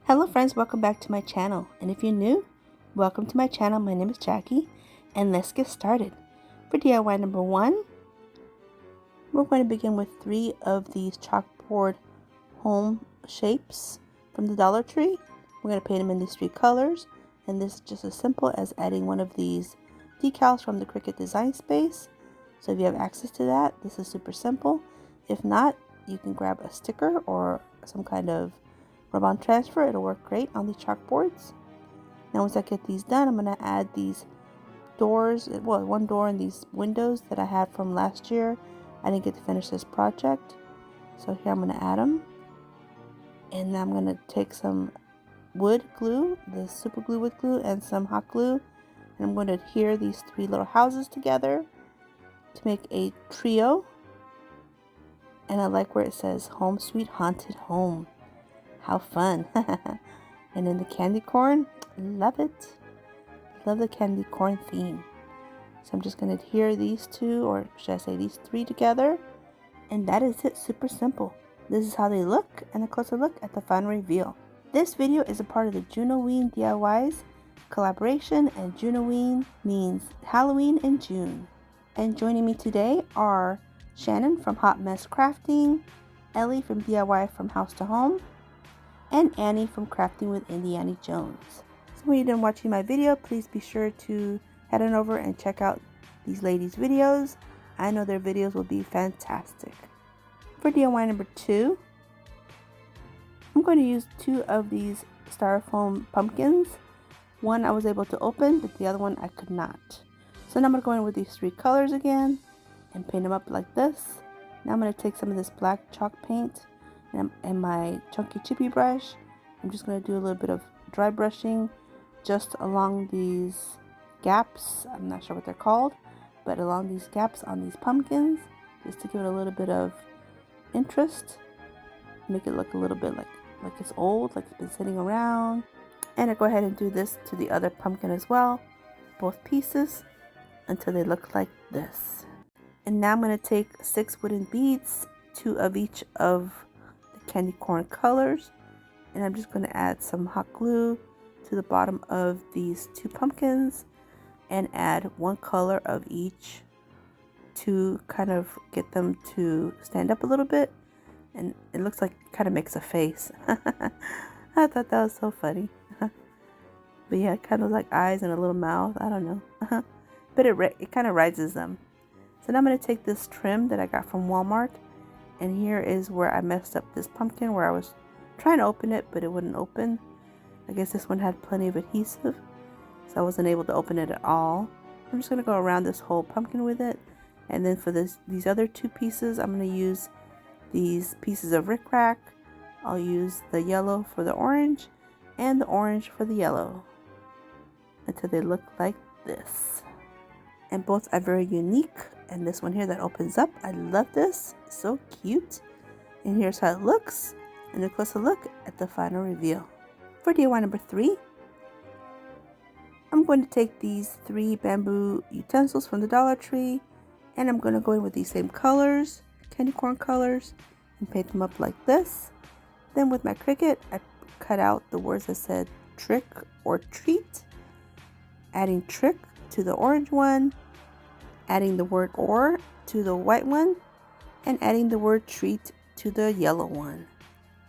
Hello friends, welcome back to my channel, and if you're new, welcome to my channel. My name is Jackie, and let's get started. For DIY number 1, we're going to begin with 3 of these chalkboard home shapes from the Dollar Tree. We're going to paint them in these 3 colors, and this is just as simple as adding one of these decals from the Cricut design space. So if you have access to that, this is super simple. If not, you can grab a sticker or some kind of rub-on transfer. It'll work great on the chalkboards. Now once I get these done, I'm going to add these doors, well, one door and these windows that I had from last year. I didn't get to finish this project, so here I'm going to add them. And now I'm going to take some wood glue, the super glue wood glue, and some hot glue, and I'm going to adhere these 3 little houses together to make a trio. And I like where it says Home Sweet Haunted Home. How fun. And then the candy corn, love it. Love the candy corn theme. So I'm just going to adhere these 2, or should I say these 3 together. And that is it, super simple. This is how they look, and a closer look at the final reveal. This video is a part of the June-O-Ween DIYs collaboration, and June-O-Ween means Halloween in June. And joining me today are Shannon from Hot Mess Crafting, Ellie from DIY from House to Home, and Annie from Crafting with Indiana Jones. So when you're done watching my video, please be sure to head on over and check out these ladies' videos. I know their videos will be fantastic. For DIY number 2, I'm going to use 2 of these styrofoam pumpkins. One I was able to open, but the other one I could not. So now I'm going to go in with these 3 colors again and paint them up like this. Now I'm going to take some of this black chalk paint and my chunky chippy brush. I'm just going to do a little bit of dry brushing just along these gaps. I'm not sure what they're called, but along these gaps on these pumpkins, just to give it a little bit of interest, make it look a little bit like it's old, like it's been sitting around. And I go ahead and do this to the other pumpkin as well, both pieces, until they look like this. And now I'm going to take 6 wooden beads, 2 of each of the candy corn colors, and I'm just going to add some hot glue to the bottom of these 2 pumpkins and add 1 color of each to kind of get them to stand up a little bit. And it looks like it kind of makes a face. I thought that was so funny. But yeah, kind of like eyes and a little mouth. I don't know. But it kind of rises them. So now I'm going to take this trim that I got from Walmart. And here is where I messed up this pumpkin, where I was trying to open it, but it wouldn't open. I guess this one had plenty of adhesive, so I wasn't able to open it at all. I'm just going to go around this whole pumpkin with it. And then for these other 2 pieces, I'm going to use these pieces of rickrack. I'll use the yellow for the orange and the orange for the yellow until they look like this. And both are very unique. And this one here that opens up, I love this. It's so cute. And here's how it looks. And a closer look at the final reveal. For DIY number 3, I'm going to take these 3 bamboo utensils from the Dollar Tree, and I'm going to go in with these same colors, candy corn colors, and paint them up like this. Then with my Cricut, I cut out the words that said trick or treat, adding trick to the orange one, adding the word or to the white one, and adding the word treat to the yellow one.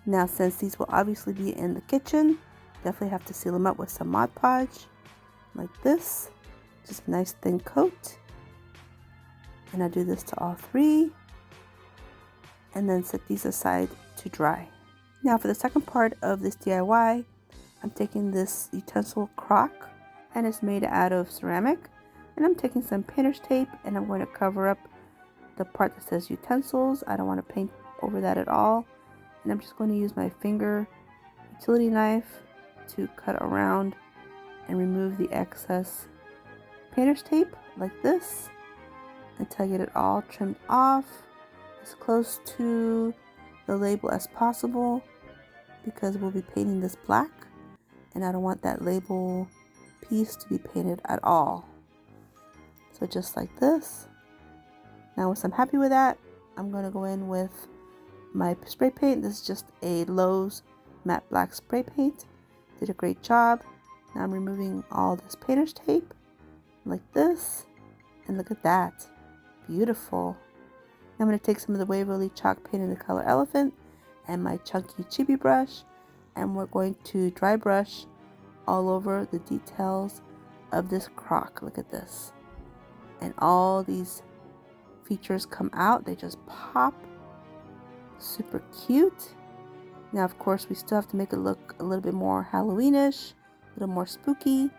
Now since these will obviously be in the kitchen, definitely have to seal them up with some Mod Podge like this, just a nice thin coat. And I do this to all 3 and then set these aside to dry. Now for the second part of this DIY, I'm taking this utensil crock, and it's made out of ceramic, and I'm taking some painter's tape and I'm going to cover up the part that says utensils. I don't want to paint over that at all, and I'm just going to use my finger utility knife to cut around and remove the excess painter's tape like this until I get it all trimmed off as close to the label as possible, because we'll be painting this black and I don't want that label piece to be painted at all. So just like this. Now once I'm happy with that, I'm going to go in with my spray paint. This is just a Lowe's matte black spray paint. Did a great job. Now I'm removing all this painter's tape like this. And look at that. Beautiful. Now I'm going to take some of the Waverly chalk paint in the color Elephant and my chunky chibi brush. And we're going to dry brush all over the details of this crock. Look at this. And all these features come out. They just pop. Super cute. Now, of course, we still have to make it look a little bit more Halloweenish, a little more spooky.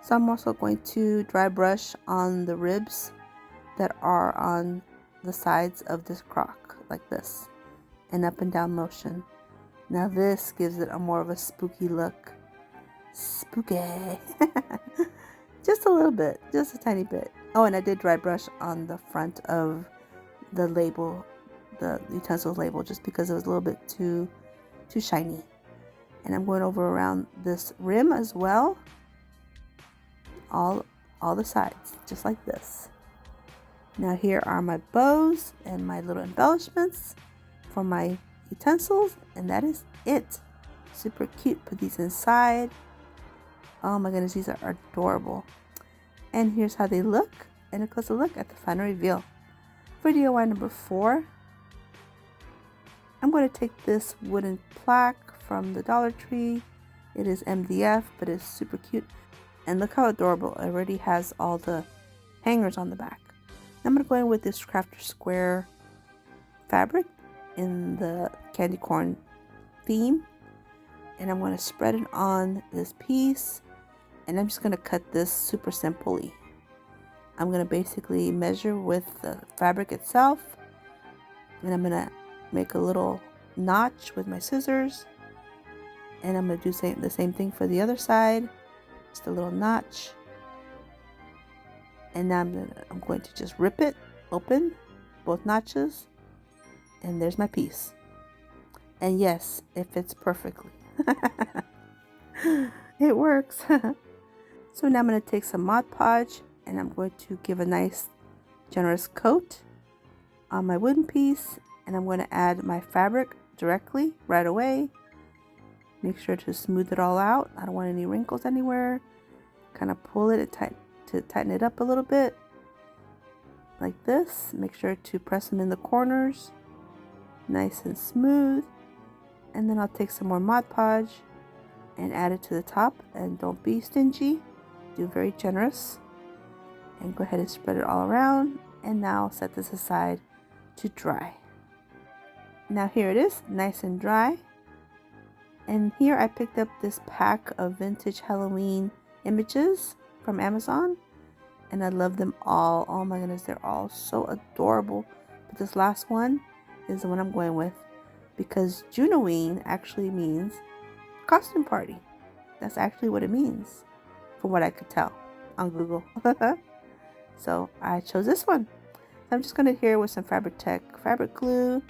So I'm also going to dry brush on the ribs that are on the sides of this crock, like this, and up and down motion. Now this gives it a more of a spooky look. Spooky. Just a little bit, just a tiny bit. Oh, and I did dry brush on the front of the label, the utensils label, just because it was a little bit too shiny. And I'm going over around this rim as well, all the sides, just like this. Now here are my bows and my little embellishments for my utensils, and that is it. Super cute. Put these inside. Oh my goodness, these are adorable. And here's how they look, and a closer look at the final reveal. For DIY number 4, I'm going to take this wooden plaque from the Dollar Tree. It is MDF, but it's super cute. And look how adorable. It already has all the hangers on the back. I'm going to go in with this Crafter Square fabric in the candycorn theme. And I'm going to spread it on this piece. And I'm just going to cut this super simply. I'm going to basically measure with the fabric itself. And I'm going to make a little notch with my scissors. And I'm going to do the same thing for the other side. Just a little notch. And now I'm going to just rip it open, both notches. And there's my piece. And yes, it fits perfectly. It works. So now I'm going to take some Mod Podge and I'm going to give a nice generous coat on my wooden piece. And I'm going to add my fabric directly right away. Make sure to smooth it all out. I don't want any wrinkles anywhere. Kind of pull it to tighten it up a little bit. Like this. Make sure to press them in the corners. Nice and smooth. And then I'll take some more Mod Podge and add it to the top. And don't be stingy. Do very generous. And go ahead and spread it all around. And now set this aside to dry. Now here it is, nice and dry. And here I picked up this pack of vintage Halloween images from Amazon. And I love them all. Oh my goodness, they're all so adorable. But this last one is the one I'm going with. Because June-O-Ween actually means costume party. That's actually what it means. From what I could tell on Google. So I chose this one. I'm just going to adhere with some Fabric Tech fabric glue.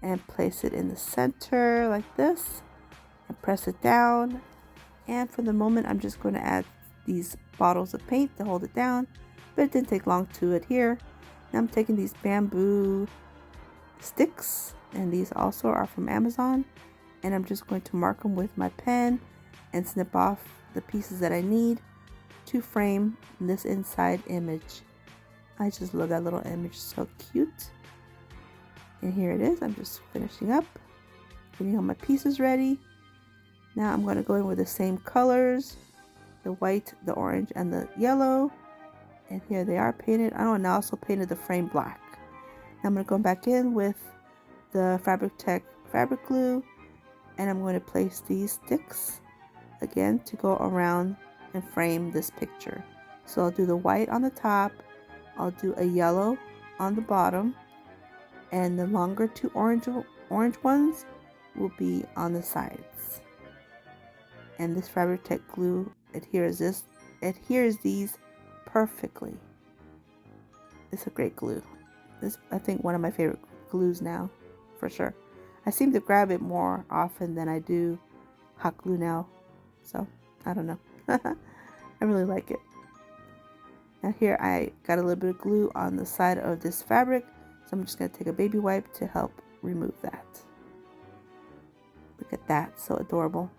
And place it in the center like this. And press it down. And for the moment, I'm just going to add these bottles of paint to hold it down. But it didn't take long to adhere. Now I'm taking these bamboo sticks. And these also are from Amazon. And I'm just going to mark them with my pen. And snip off the pieces that I need to frame this inside image. I just love that little image. So cute. And here it is. I'm just finishing up, getting all my pieces ready. Now I'm going to go in with the same colors, the white, the orange, and the yellow. And here they are painted. Oh, and I also painted the frame black. Now I'm going to go back in with the Fabric Tech fabric glue, and I'm going to place these sticks again to go around and frame this picture. So I'll do the white on the top, I'll do a yellow on the bottom, and the longer two orange ones will be on the sides. And this Fabric Tech glue adheres these perfectly. It's a great glue. This, I think, one of my favorite glues now, for sure. I seem to grab it more often than I do hot glue now. So, I don't know. I really like it. Now here I got a little bit of glue on the side of this fabric. So I'm just going to take a baby wipe to help remove that. Look at that, so adorable.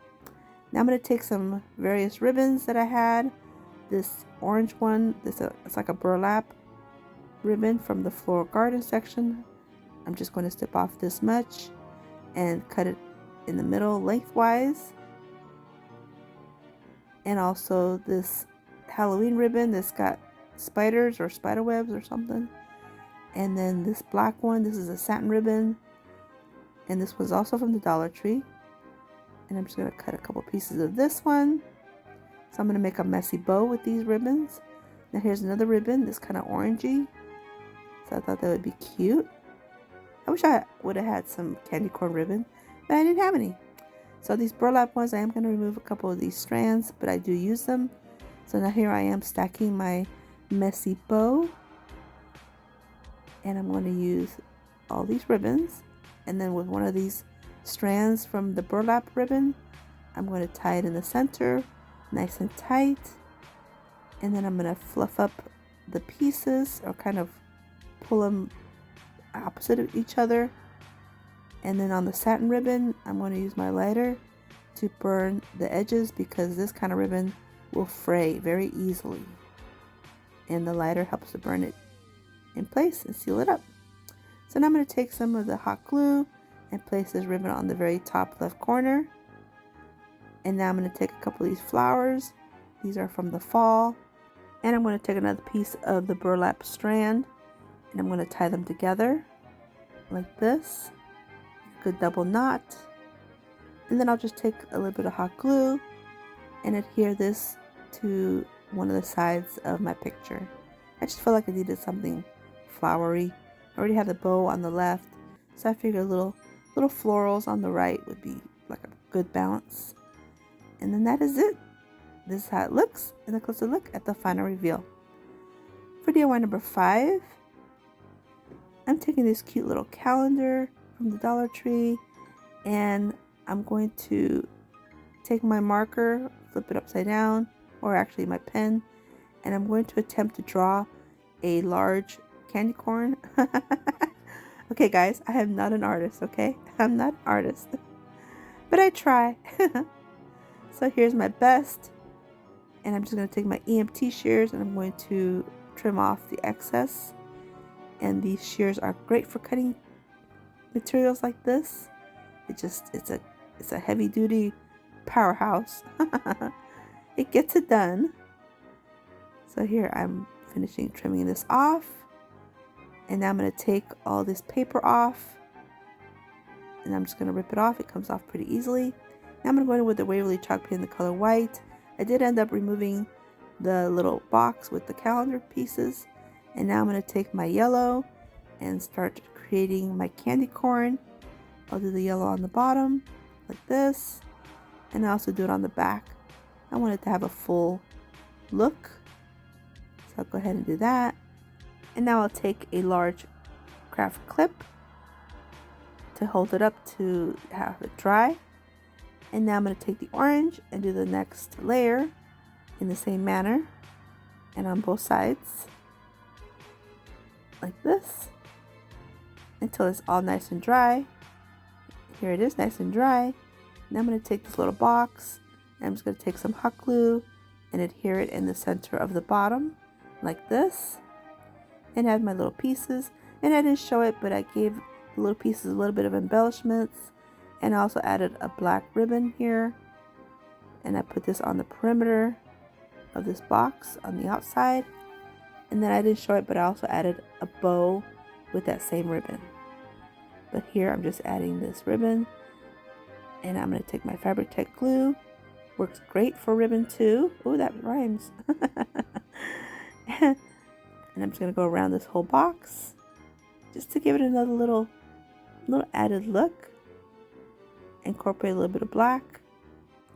Now I'm going to take some various ribbons that I had. This orange one, it's like a burlap ribbon from the floral garden section. I'm just going to snip off this much and cut it in the middle lengthwise. And also this Halloween ribbon that's got spiders or spider webs or something. And then this black one, this is a satin ribbon. And this was also from the Dollar Tree. And I'm just going to cut a couple pieces of this one. So I'm going to make a messy bow with these ribbons. Now here's another ribbon that's kind of orangey. So I thought that would be cute. I wish I would have had some candy corn ribbon, but I didn't have any. So these burlap ones, I am going to remove a couple of these strands, but I do use them. So now here I am stacking my messy bow. And I'm going to use all these ribbons. And then with one of these strands from the burlap ribbon, I'm going to tie it in the center, nice and tight. And then I'm going to fluff up the pieces, or kind of pull them opposite of each other. And then on the satin ribbon, I'm going to use my lighter to burn the edges, because this kind of ribbon will fray very easily. And the lighter helps to burn it in place and seal it up. So now I'm going to take some of the hot glue and place this ribbon on the very top left corner. And now I'm going to take a couple of these flowers. These are from the fall. And I'm going to take another piece of the burlap strand, and I'm going to tie them together like this. Good double knot. And then I'll just take a little bit of hot glue and adhere this to one of the sides of my picture. I just felt like I needed something flowery. I already have the bow on the left, so I figured little florals on the right would be like a good balance. And then that is it. This is how it looks, and a closer look at the final reveal. For DIY number 5, I'm taking this cute little calendar from the Dollar Tree, and I'm going to take my marker, flip it upside down, or actually my pen, and I'm going to attempt to draw a large candy corn. Okay guys, I am not an artist, okay? I'm not an artist, but I try. So here's my best, and I'm just going to take my EMT shears and I'm going to trim off the excess. And these shears are great for cutting materials like this. It's a heavy duty powerhouse. It gets it done. So here I'm finishing trimming this off, and now I'm going to take all this paper off, and I'm just going to rip it off. It comes off pretty easily. Now I'm going to go in with the Waverly chalk pen in the color white. I did end up removing the little box with the calendar pieces, and now I'm going to take my yellow and start creating my candy corn. I'll do the yellow on the bottom like this, and I also do it on the back. I want it to have a full look, so I'll go ahead and do that. And now I'll take a large craft clip to hold it up to have it dry. And now I'm going to take the orange and do the next layer in the same manner, and on both sides like this until it's all nice and dry. Here it is, nice and dry. Now I'm going to take this little box, and I'm just going to take some hot glue and adhere it in the center of the bottom like this, and add my little pieces. And I didn't show it, but I gave the little pieces a little bit of embellishments, and I also added a black ribbon here, and I put this on the perimeter of this box on the outside. And then I didn't show it, but I also added a bow with that same ribbon. But here I'm just adding this ribbon, and I'm going to take my Fabric Tech glue. Works great for ribbon too. Oh, that rhymes. And I'm just going to go around this whole box just to give it another little added look. Incorporate a little bit of black.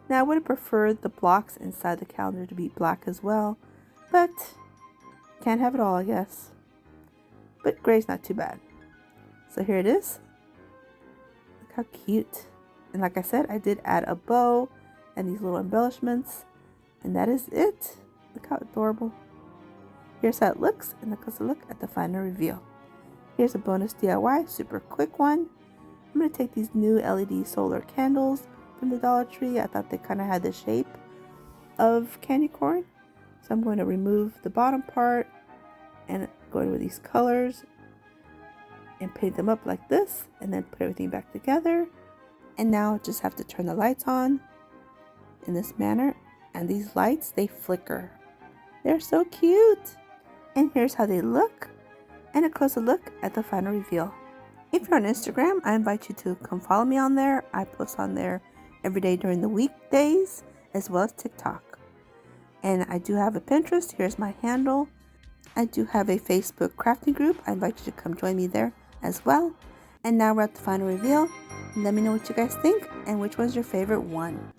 Now I would have preferred the blocks inside the calendar to be black as well, but can't have it all, I guess. But gray's not too bad. So here it is. Look how cute. And like I said, I did add a bow and these little embellishments, and that is it. Look how adorable. Here's how it looks, and a closer look at the final reveal. Here's a bonus DIY, super quick one. I'm going to take these new LED solar candles from the Dollar Tree. I thought they kind of had the shape of candy corn. So I'm going to remove the bottom part and go in with these colors and paint them up like this, and then put everything back together. And now just have to turn the lights on in this manner, and these lights, they flicker. They're so cute. And here's how they look, and a closer look at the final reveal. If you're on Instagram, I invite you to come follow me on there. I post on there every day during the weekdays, as well as TikTok. And I do have a Pinterest. Here's my handle. I do have a Facebook crafting group. I invite you to come join me there as well. And now we're at the final reveal. Let me know what you guys think and which was your favorite one.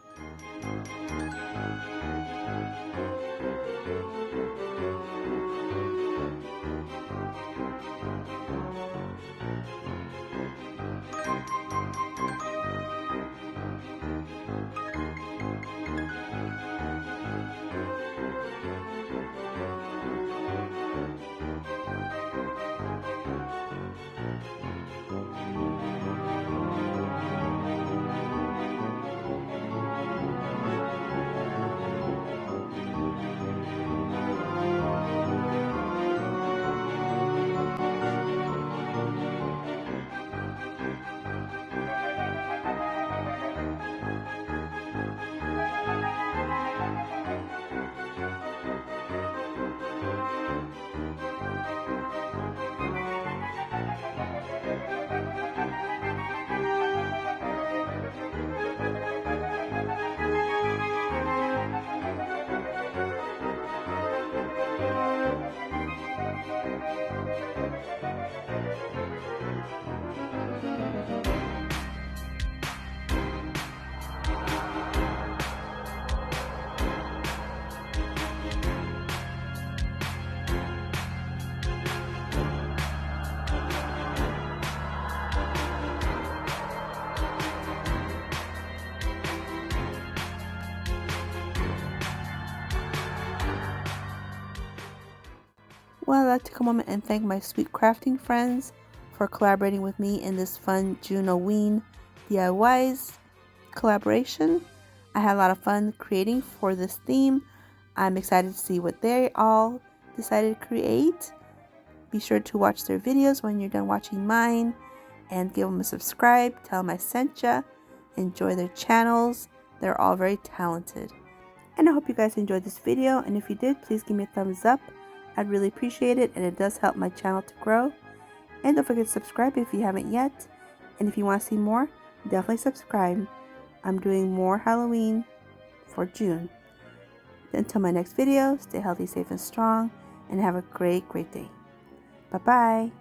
Well, I'd like to come on and thank my sweet crafting friends for collaborating with me in this fun June-O-Ween DIYs collaboration. I had a lot of fun creating for this theme. I'm excited to see what they all decided to create. Be sure to watch their videos when you're done watching mine and give them a subscribe. Tell them I sent ya. Enjoy their channels. They're all very talented. And I hope you guys enjoyed this video, and if you did, please give me a thumbs up. I'd really appreciate it, and it does help my channel to grow. And don't forget to subscribe if you haven't yet. And if you want to see more, definitely subscribe. I'm doing more Halloween for June. Until my next video, stay healthy, safe, and strong, and have a great, great day. Bye-bye.